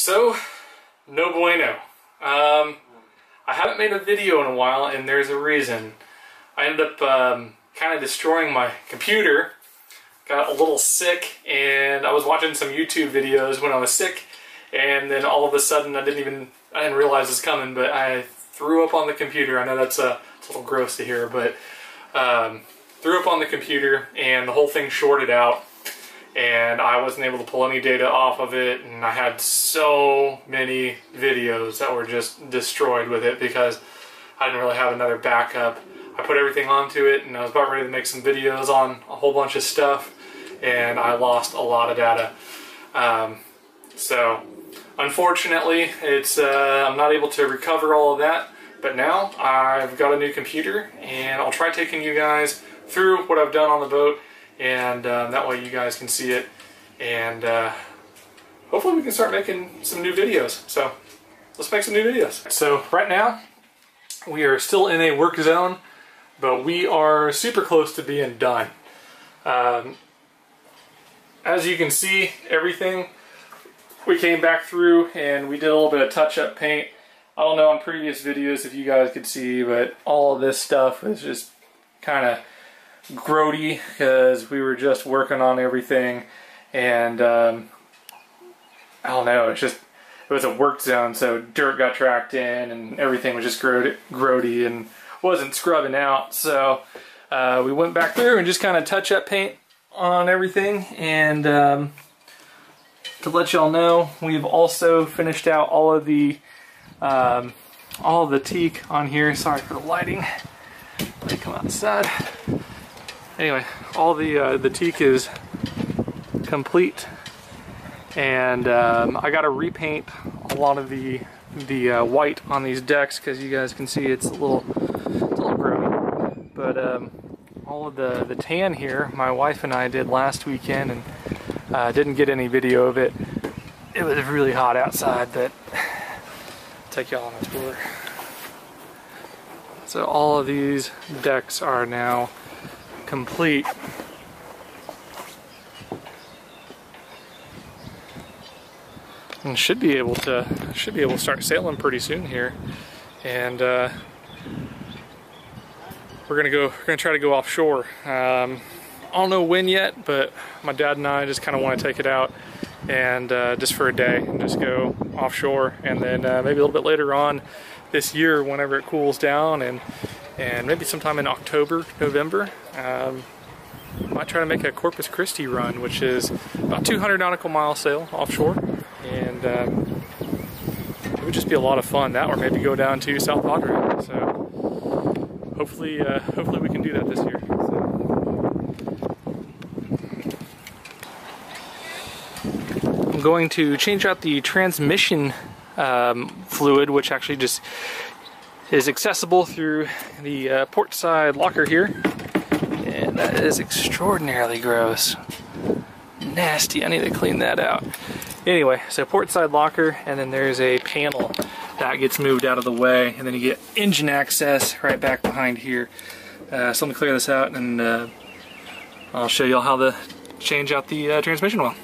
So, no bueno. I haven't made a video in a while, and there's a reason. I ended up kind of destroying my computer. Got a little sick, and I was watching some YouTube videos when I was sick, and then all of a sudden I didn't realize it was coming, but I threw up on the computer. I know it's a little gross to hear, but threw up on the computer, and the whole thing shorted out. And I wasn't able to pull any data off of it, and I had so many videos that were just destroyed with it because I didn't really have another backup. I put everything onto it, and I was about ready to make some videos on a whole bunch of stuff, and I lost a lot of data. So unfortunately, I'm not able to recover all of that, but now I've got a new computer, and I'll try taking you guys through what I've done on the boat, and that way you guys can see it, and hopefully we can start making some new videos. So let's make some new videos. So right now we are still in a work zone, but we are super close to being done. As you can see, everything we came back through and we did a little bit of touch-up paint. I don't know on previous videos if you guys could see, but all of this stuff is just kind of grody because we were just working on everything, and I don't know, it was a work zone, so dirt got tracked in and everything was just grody and wasn't scrubbing out. So we went back through and just kind of touch up paint on everything, and to let y'all know, we've also finished out all of the teak on here. Sorry for the lighting. Let me come outside. Anyway, all the teak is complete, and I got to repaint a lot of the white on these decks because you guys can see it's a little grody. But all of the tan here, my wife and I did last weekend, and didn't get any video of it. It was really hot outside, but I'll take y'all on a tour. So all of these decks are now complete. And should be able to start sailing pretty soon here, and we're gonna try to go offshore. I don't know when yet, but my dad and I just kind of want to take it out and just for a day and just go offshore, and then maybe a little bit later on this year, whenever it cools down, and maybe sometime in October, November, might try to make a Corpus Christi run, which is about 200 nautical mile sail offshore, and it would just be a lot of fun. That, or maybe go down to South Padre. So hopefully we can do that this year. So I'm going to change out the transmission fluid, which actually just is accessible through the port side locker here, and that is extraordinarily gross. Nasty. I need to clean that out. Anyway, so port side locker, and then there's a panel that gets moved out of the way, and then you get engine access right back behind here. So let me clear this out, and I'll show y'all how to change out the transmission oil.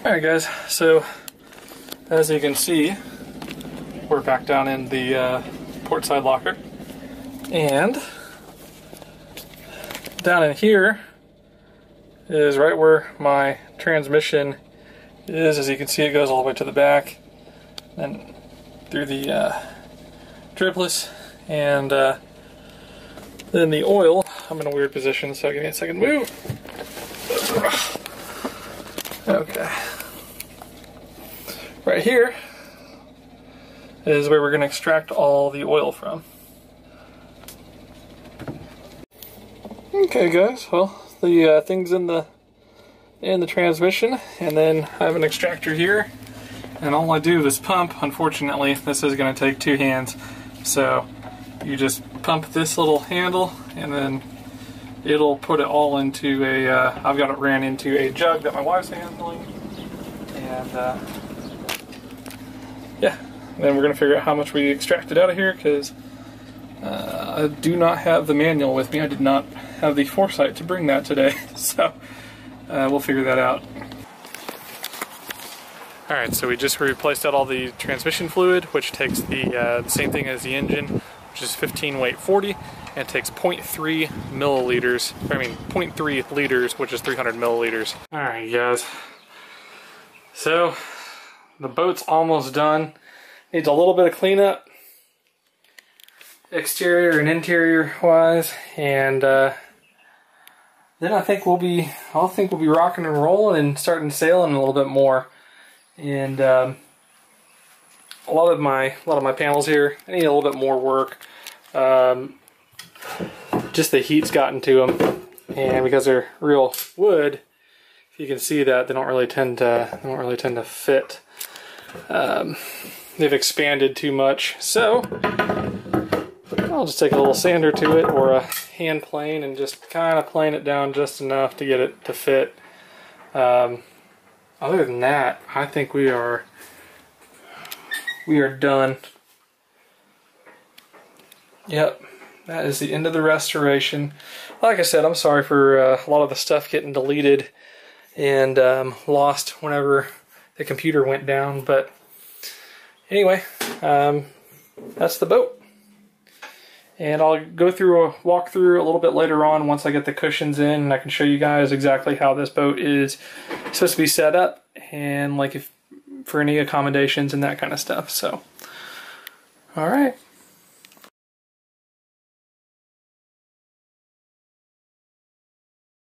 Alright guys, so as you can see, we're back down in the port side locker, and down in here is right where my transmission is. As you can see, it goes all the way to the back and through the dripless, and then the oil. I'm in a weird position, so give me a second to move. Okay, right here is where we're going to extract all the oil from. Okay guys, well, the thing's in the transmission, and then I have an extractor here, and all I do is pump. Unfortunately, this is going to take two hands, so you just pump this little handle, and then it'll put it all into a, I've got it ran into a jug that my wife's handling, and yeah, and then we're going to figure out how much we extracted out of here, because I do not have the manual with me. I did not have the foresight to bring that today, so we'll figure that out. Alright, so we just replaced out all the transmission fluid, which takes the same thing as the engine, which is 15 weight 40, and it takes 0.3 milliliters, 0.3 liters, which is 300 milliliters. Alright guys, so the boat's almost done. Needs a little bit of cleanup, exterior and interior wise, and then I think we'll be rocking and rolling and starting sailing a little bit more. And a lot of my panels here, I need a little bit more work. Just the heat's gotten to them, and because they're real wood, if you can see that, they don't really tend to fit. They've expanded too much, so I'll just take a little sander to it or a hand plane and just kind of plane it down just enough to get it to fit. Other than that, I think we are done. Yep, that is the end of the restoration. Like I said, I'm sorry for a lot of the stuff getting deleted and lost whenever the computer went down, but anyway, that's the boat. And I'll go through a walkthrough a little bit later on once I get the cushions in, and I can show you guys exactly how this boat is supposed to be set up, and like if for any accommodations and that kind of stuff. So, all right.